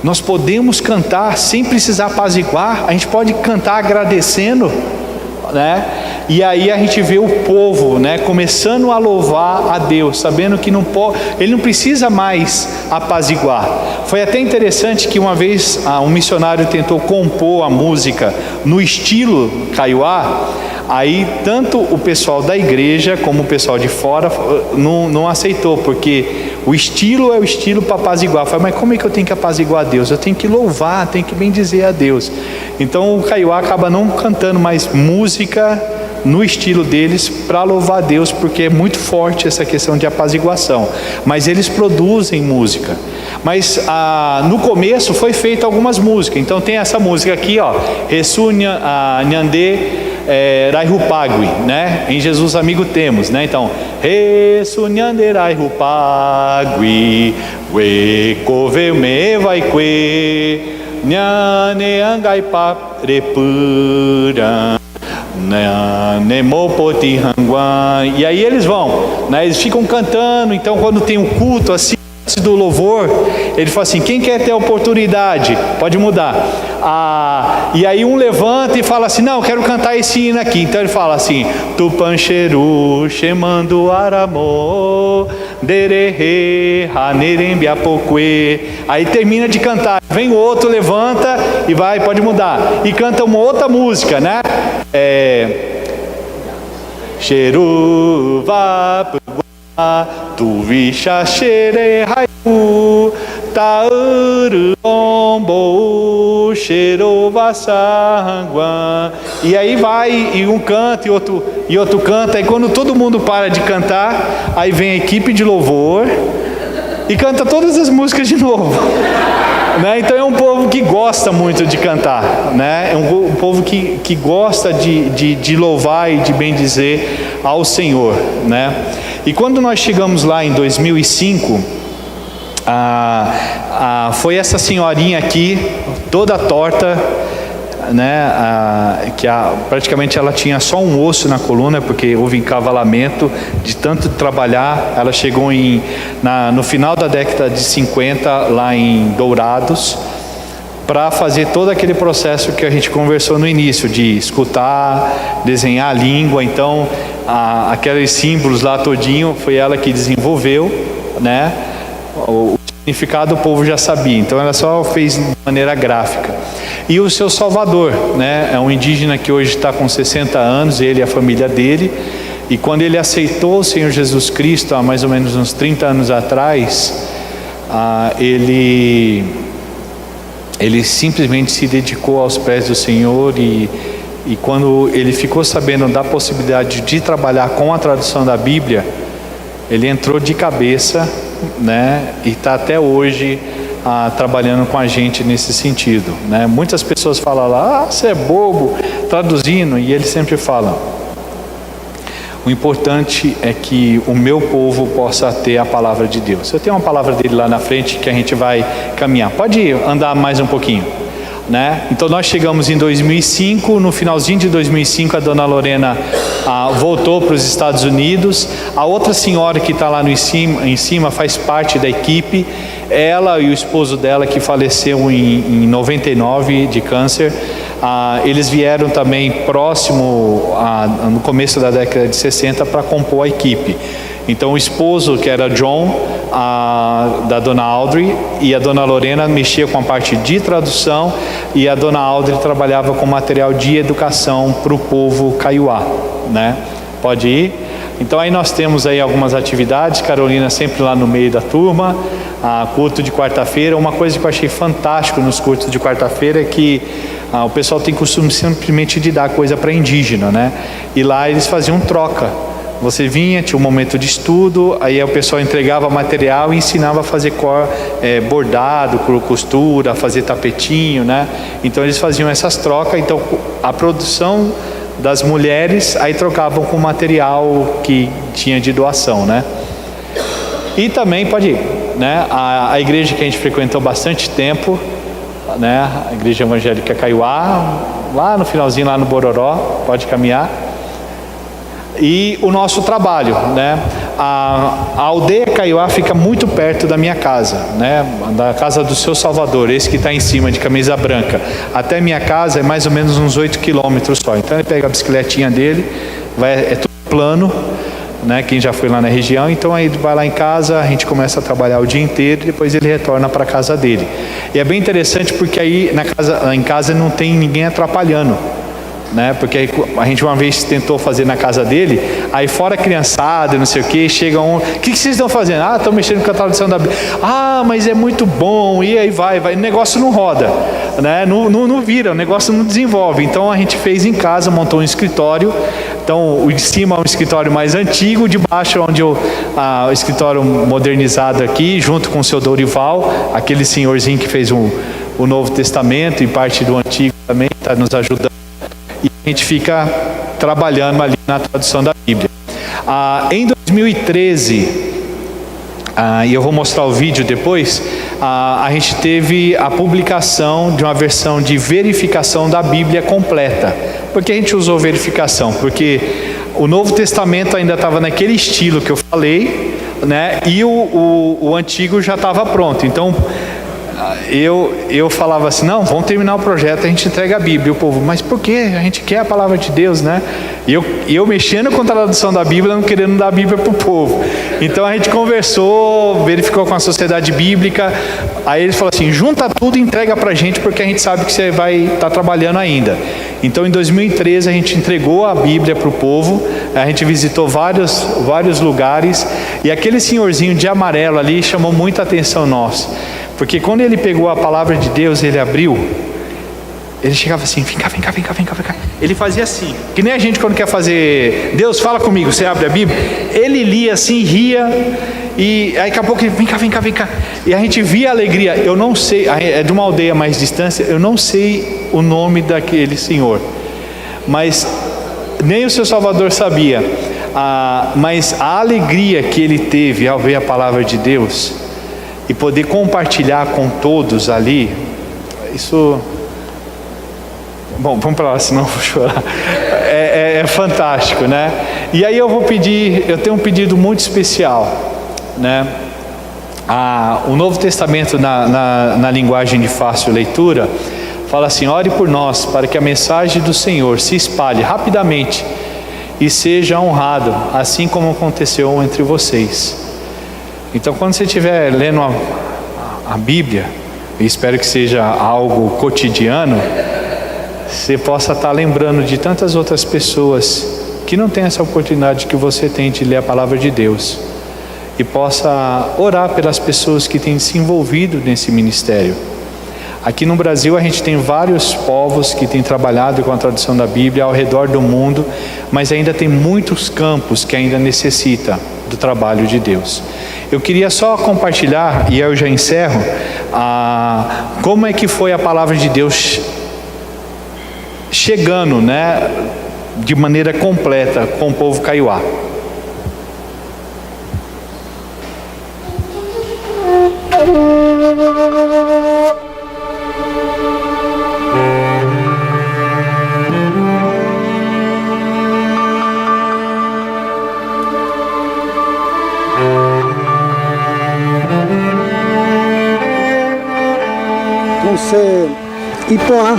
Nós podemos cantar sem precisar apaziguar? A gente pode cantar agradecendo, né? E aí a gente vê o povo, né, começando a louvar a Deus, sabendo que ele não precisa mais apaziguar. Foi até interessante que uma vez um missionário tentou compor a música no estilo Kaiowá. Aí tanto o pessoal da igreja como o pessoal de fora não aceitou, porque o estilo é o estilo para apaziguar. Falei, mas como é que eu tenho que apaziguar a Deus? Eu tenho que louvar, tenho que bendizer a Deus. Então o Kaiowá acaba não cantando mais música no estilo deles para louvar a Deus, porque é muito forte essa questão de apaziguação. Mas eles produzem música. Mas no começo foi feita algumas músicas. Então tem essa música aqui, ó, Ressunya Nyande Raihupagui, né? Em Jesus Amigo temos, né? Então, Ressunyande Raihupagui, we kove vai que nyane angai paprepura. E aí eles vão, né? Eles ficam cantando. Então quando tem um culto assim do louvor, ele fala assim, quem quer ter a oportunidade, pode mudar, e aí um levanta e fala assim, não, eu quero cantar esse hino aqui. Então ele fala assim, Tupancheru Shemando Aramo Derehe Hanerembiapokwe. Aí termina de cantar, vem o outro, levanta e vai, pode mudar, e canta uma outra música, né? Cheru Tu visha shere haiu tauru ombo shero vasangwan. E aí vai, e um canta e outro canta. E quando todo mundo para de cantar, aí vem a equipe de louvor e canta todas as músicas de novo. Né? Então é um povo que gosta muito de cantar, né? É um povo que gosta de louvar e de bendizer ao Senhor, né? E quando nós chegamos lá em 2005, foi essa senhorinha aqui, toda torta, né? Praticamente ela tinha só um osso na coluna, porque houve encavalamento de tanto trabalhar. Ela chegou no final da década de 50 lá em Dourados, para fazer todo aquele processo que a gente conversou no início, de escutar, desenhar a língua. Então aqueles símbolos lá todinho foi ela que desenvolveu, né? O significado o povo já sabia, então ela só fez de maneira gráfica. E o seu Salvador, né? É um indígena que hoje está com 60 anos, ele e a família dele. E quando ele aceitou o Senhor Jesus Cristo, há mais ou menos uns 30 anos atrás, ele simplesmente se dedicou aos pés do Senhor. E quando ele ficou sabendo da possibilidade de trabalhar com a tradução da Bíblia, ele entrou de cabeça, né? E está até hoje trabalhando com a gente nesse sentido, né? Muitas pessoas falam lá, você é bobo traduzindo, e ele sempre fala, o importante é que o meu povo possa ter a palavra de Deus. Eu tenho uma palavra dele lá na frente que a gente vai caminhar, pode andar mais um pouquinho, né? Então nós chegamos em 2005, no finalzinho de 2005 a dona Lorena voltou para os Estados Unidos. A outra senhora que está lá em cima faz parte da equipe, ela e o esposo dela, que faleceu em 99 de câncer. Eles vieram também próximo no começo da década de 60 para compor a equipe. Então o esposo, que era John, da dona Audrey, e a dona Lorena mexia com a parte de tradução, e a dona Audrey trabalhava com material de educação para o povo Kaiowá, né? Pode ir? Então aí nós temos aí algumas atividades, Carolina sempre lá no meio da turma, culto de quarta-feira. Uma coisa que eu achei fantástico nos cultos de quarta-feira é que o pessoal tem costume simplesmente de dar coisa para indígena, né? E lá eles faziam troca. Você vinha, tinha um momento de estudo, aí o pessoal entregava material e ensinava a fazer bordado, costura, fazer tapetinho, né? Então eles faziam essas trocas. Então a produção das mulheres aí trocavam com material que tinha de doação, né? E também pode ir, né? A igreja que a gente frequentou bastante tempo, né? A igreja evangélica Kaiowá, lá no finalzinho, lá no Bororó, pode caminhar. E o nosso trabalho, né? a aldeia Kaiowá fica muito perto da minha casa, né? Da casa do seu Salvador, esse que está em cima de camisa branca. Até minha casa é mais ou menos uns 8 quilômetros só. Então ele pega a bicicletinha dele, é tudo plano, né? Quem já foi lá na região, então aí ele vai lá em casa, a gente começa a trabalhar o dia inteiro e depois ele retorna para a casa dele. E é bem interessante porque aí em casa não tem ninguém atrapalhando, né? Porque aí a gente uma vez tentou fazer na casa dele, aí fora criançada, não sei o que, chega um, o que vocês estão fazendo? Ah, estão mexendo com a tradução da Bíblia. Ah, mas é muito bom, e aí vai, o negócio não roda, né? Não vira, o negócio não desenvolve. Então a gente fez em casa, montou um escritório. Então, o de cima é um escritório mais antigo, de baixo é onde o escritório modernizado aqui, junto com o seu Dorival, aquele senhorzinho que fez o Novo Testamento e parte do Antigo também, está nos ajudando. E a gente fica trabalhando ali na tradução da Bíblia. Em 2013, e eu vou mostrar o vídeo depois, a gente teve a publicação de uma versão de verificação da Bíblia completa. Por que a gente usou verificação? Porque o Novo Testamento ainda estava naquele estilo que eu falei, né? E o Antigo já estava pronto. Então eu falava assim, não, vamos terminar o projeto, a gente entrega a Bíblia. E o povo, mas por quê? A gente quer a palavra de Deus, né? E eu mexendo com a tradução da Bíblia, não querendo dar a Bíblia para o povo. Então a gente conversou, verificou com a sociedade bíblica, aí eles falaram assim, junta tudo e entrega para a gente, porque a gente sabe que você vai estar trabalhando ainda. Então em 2013 a gente entregou a Bíblia para o povo, a gente visitou vários lugares, e aquele senhorzinho de amarelo ali chamou muita atenção nossa. Porque quando ele pegou a palavra de Deus, ele abriu, ele chegava assim, vem cá. Ele fazia assim, que nem a gente quando quer fazer, Deus fala comigo, você abre a Bíblia, ele lia assim, ria, e aí daqui a pouco ele, vem cá. E a gente via a alegria, eu não sei, é de uma aldeia mais distância, eu não sei o nome daquele senhor, mas nem o seu Salvador sabia, mas a alegria que ele teve ao ver a palavra de Deus, e poder compartilhar com todos ali, isso... Bom, vamos para lá, senão eu vou chorar. É fantástico, né? E aí eu tenho um pedido muito especial, né? O Novo Testamento na linguagem de fácil leitura fala assim, ore por nós, para que a mensagem do Senhor se espalhe rapidamente e seja honrado, assim como aconteceu entre vocês. Então, quando você estiver lendo a Bíblia, e espero que seja algo cotidiano, você possa estar lembrando de tantas outras pessoas que não têm essa oportunidade que você tem de ler a palavra de Deus, e possa orar pelas pessoas que têm se envolvido nesse ministério. Aqui no Brasil a gente tem vários povos que têm trabalhado com a tradução da Bíblia ao redor do mundo, mas ainda tem muitos campos que ainda necessitam do trabalho de Deus. Eu queria só compartilhar, e eu já encerro, como é que foi a palavra de Deus chegando, né, de maneira completa com o povo Kaiowá. Entonces, ipoa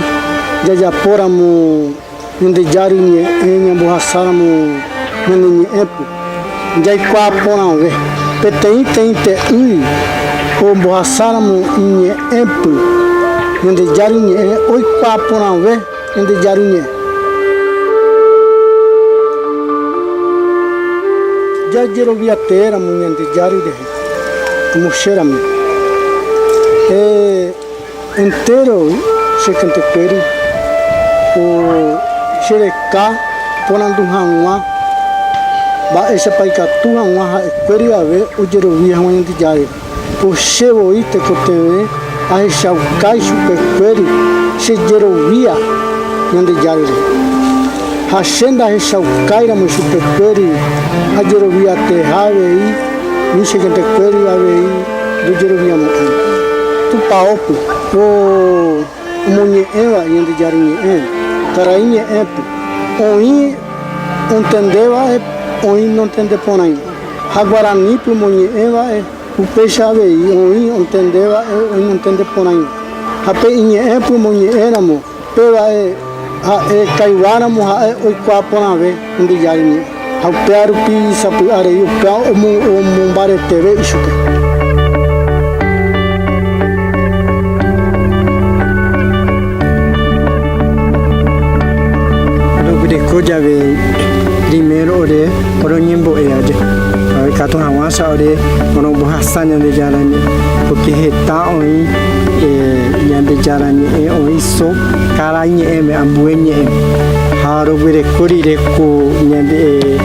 jajapora mu ndejari ni nyambuhasara mu nani epo jai kwa pona we petei tente o mbuhasara mu ni epo ndejari ni oi kwa pona we ndejari ni jajero viatera mu ndejari de mushera mu inteiro checante queri o xereca ponando hanwa ba esse pai catu hanwa queri ave o jerovia hanwa de jari o chevo ite cotewe a chau caixo queri se jerovia de jari a chenda a chau caira mo chupe queri a jerovia te have ni checante queri ave do jerovia mo tu paopo o munye eva yende jarinye tarainye ep oi entendeva oi não entende ponai Guarani pro monhe eva o peixe aí, o entendeu, o não entende por aí. A pe inhe pro monhe era mo, pela caiuara mo o quapo na ve, onde já ni. A pearo pi sapu are o pau o mumbare teve isso que. Já ve primeiro ore oronyimbo eaje aí kato hawasa ore ono bohasanya de jarani porque reta oi nyande jarani oi so karanye eme ambuenye haro bire korire ko nyande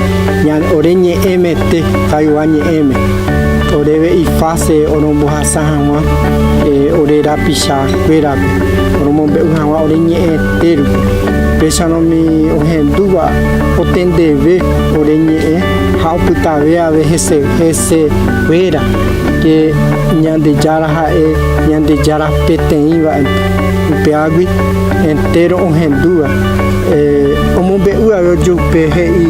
nyan orenye eme te kaiwanye eme oreve ifase ono bohasahama ore rapisha kwera ono mombe uhawa orenye teru Pesanomi o henduwa o tendeve orenye hauputave ave hese wera que nyande jara nyande jara peteiva peagui inteiro o henduwa o mombe uave jupe hei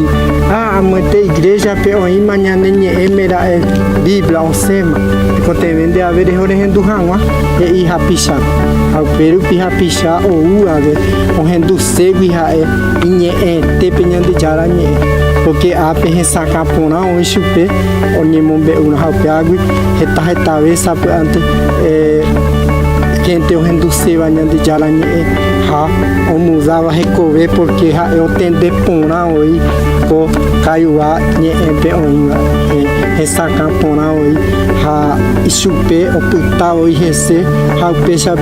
amante igreja pe o imanya nenye emera biblia o sema kote vende ave de hore henduhanwa e hapisha ao peru pi hapisha o uave o hendu segui inye tepe nyande jara nye porque a pe saka pona o chupe o nyemombe una hapiagui heta vez sabe ante quem tem o hendu seva nyande jara nye ha o musava recove porque eu tende pona oi ko kaiwa nye empe oinga saka pona oi ha chupe o puta oi rece ha pecha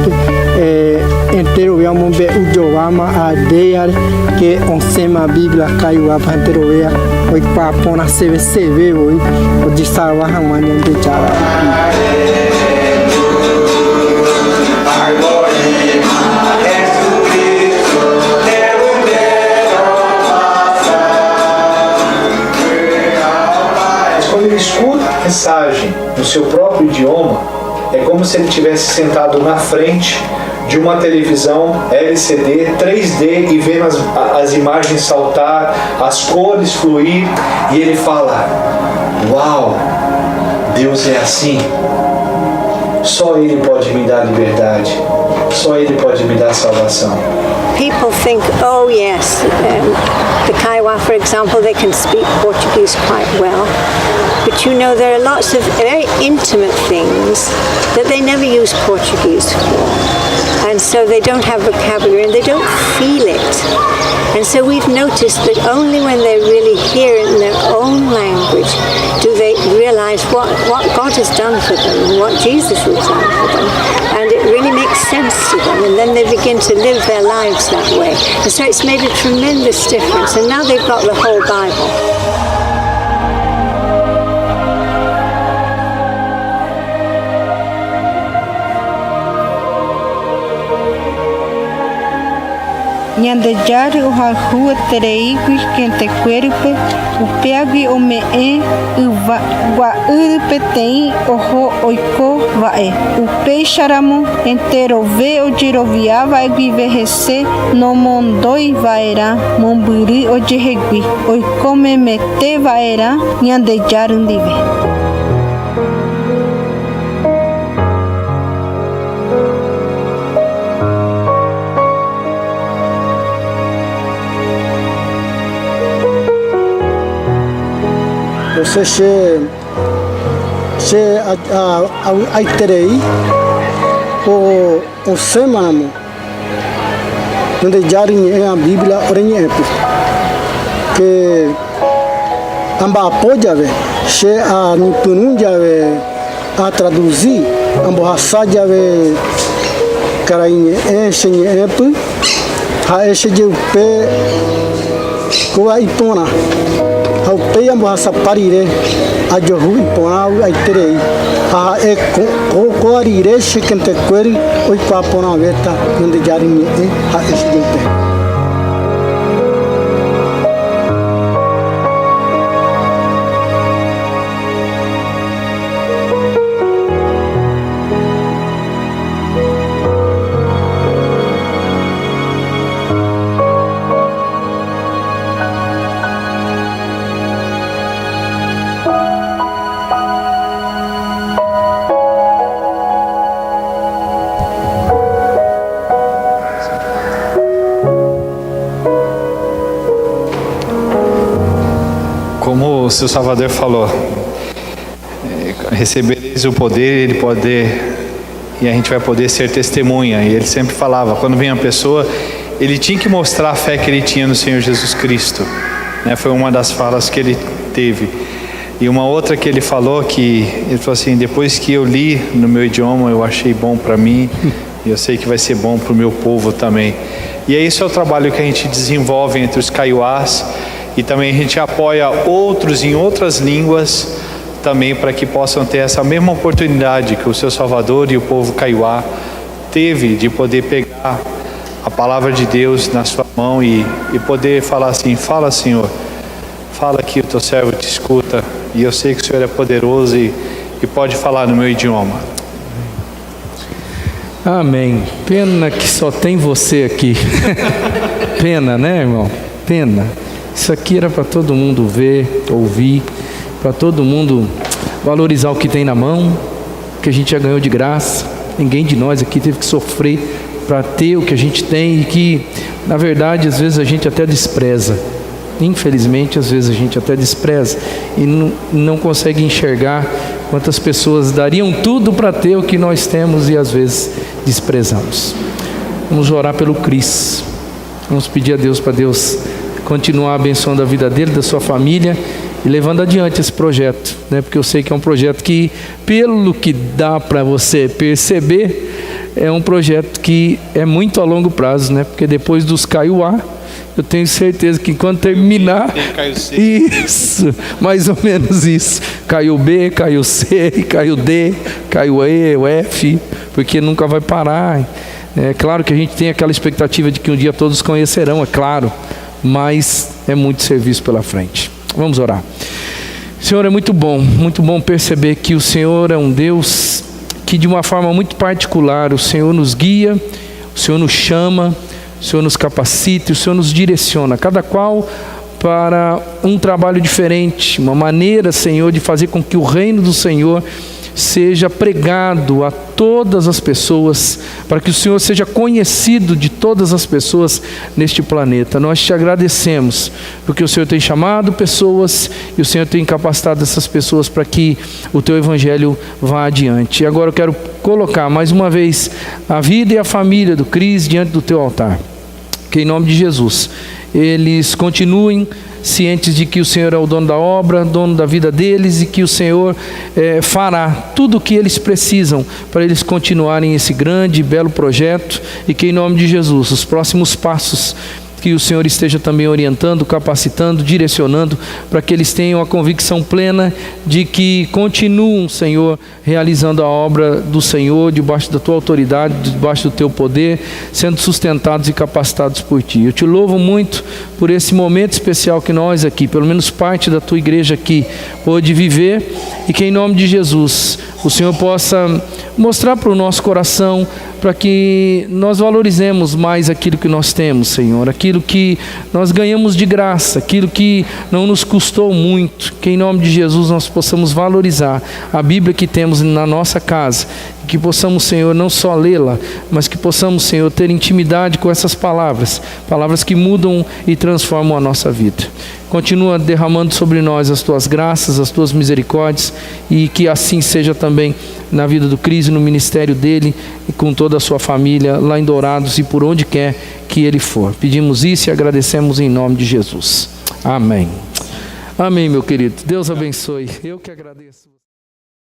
inteiro via mombe ujovama a dear que on sema biblia caiu a panteroia oi papona cv oi o de salva hamanya de jara quando ele escuta a mensagem no seu próprio idioma, é como se ele estivesse sentado na frente de uma televisão LCD 3D e vendo as imagens saltar, as cores fluir, e ele fala: uau, Deus é assim, só Ele pode me dar liberdade, só Ele pode me dar salvação. People think, oh yes, the Kaiwa, for example, they can speak Portuguese quite well. But you know, there are lots of very intimate things that they never use Portuguese for. And so they don't have vocabulary and they don't feel it. And so we've noticed that only when they really hear it in their own language do they realize what God has done for them and what Jesus has done for them. And it really makes sense to them, and then they begin to live their lives that way. And so it's made a tremendous difference, and now they've got the whole Bible. Nyande jari o hahua tereigui kente querupe o peagui o me wa urupe tem oho oiko vae o peixaramo entero ve o girovia vai vive rece no mondoi vaera momburi o jirregui oiko me mete vaera nyande jari undive. Você a terei o semana onde já a Bíblia oranye que amba apoia se a nutunu já a traduzir amba hasa já carainha enche ha enche de pé coa ipona ao pé amba hasa parire a johu ipona a terei a co arire se kente queri oi papona veta onde já a enche de pé. o seu Salvador falou, recebereis o poder, e a gente vai poder ser testemunha. E ele sempre falava, quando vinha uma pessoa, ele tinha que mostrar a fé que ele tinha no Senhor Jesus Cristo, né? Foi uma das falas que ele teve. E uma outra que ele falou, ele falou assim, depois que eu li no meu idioma, eu achei bom para mim, e eu sei que vai ser bom para o meu povo também. E esse é o trabalho que a gente desenvolve entre os Kaiowás, e também a gente apoia outros em outras línguas, também para que possam ter essa mesma oportunidade que o seu Salvador e o povo Kaiowá teve, de poder pegar a palavra de Deus na sua mão e poder falar assim, fala Senhor, fala que o teu servo te escuta, e eu sei que o Senhor é poderoso e pode falar no meu idioma. Amém. Pena que só tem você aqui. Pena, né, irmão? Pena. Isso aqui era para todo mundo ver, ouvir, para todo mundo valorizar o que tem na mão, que a gente já ganhou de graça. Ninguém de nós aqui teve que sofrer para ter o que a gente tem, e que, na verdade, às vezes a gente até despreza. Infelizmente, às vezes a gente até despreza e não consegue enxergar quantas pessoas dariam tudo para ter o que nós temos e às vezes desprezamos. Vamos orar pelo Cris. Vamos pedir a Deus para Deus continuar abençoando a vida dele, da sua família, e levando adiante esse projeto, né? Porque eu sei que é um projeto que, pelo que dá para você perceber, é um projeto que é muito a longo prazo, né? Porque depois dos Kaiowá, eu tenho certeza que quando terminar, isso, mais ou menos isso, caiu B, caiu C, caiu D, caiu E, o F, porque nunca vai parar. É claro que a gente tem aquela expectativa de que um dia todos conhecerão, é claro, mas é muito serviço pela frente. Vamos orar. Senhor, é muito bom perceber que o Senhor é um Deus que de uma forma muito particular, o Senhor nos guia, o Senhor nos chama, o Senhor nos capacita, o Senhor nos direciona, cada qual para um trabalho diferente, uma maneira, Senhor, de fazer com que o reino do Senhor seja pregado a todas as pessoas, para que o Senhor seja conhecido de todas as pessoas neste planeta. Nós te agradecemos, porque o Senhor tem chamado pessoas e o Senhor tem capacitado essas pessoas para que o teu evangelho vá adiante. E agora eu quero colocar mais uma vez a vida e a família do Cris diante do teu altar, que em nome de Jesus eles continuem cientes de que o Senhor é o dono da obra, dono da vida deles, e que o Senhor fará tudo o que eles precisam para eles continuarem esse grande e belo projeto, e que em nome de Jesus os próximos passos que o Senhor esteja também orientando, capacitando, direcionando, para que eles tenham a convicção plena de que continuam, Senhor, realizando a obra do Senhor, debaixo da tua autoridade, debaixo do teu poder, sendo sustentados e capacitados por ti. Eu te louvo muito por esse momento especial que nós aqui, pelo menos parte da tua igreja aqui, pôde viver, e que em nome de Jesus o Senhor possa mostrar para o nosso coração, para que nós valorizemos mais aquilo que nós temos, Senhor, aquilo que nós ganhamos de graça, aquilo que não nos custou muito, que em nome de Jesus nós possamos valorizar a Bíblia que temos na nossa casa, que possamos, Senhor, não só lê-la, mas que possamos, Senhor, ter intimidade com essas palavras, palavras que mudam e transformam a nossa vida. Continua derramando sobre nós as tuas graças, as tuas misericórdias, e que assim seja também na vida do Cris e no ministério dele, e com toda a sua família lá em Dourados e por onde quer que ele for. Pedimos isso e agradecemos em nome de Jesus. Amém. Amém, meu querido. Deus abençoe. Eu que agradeço.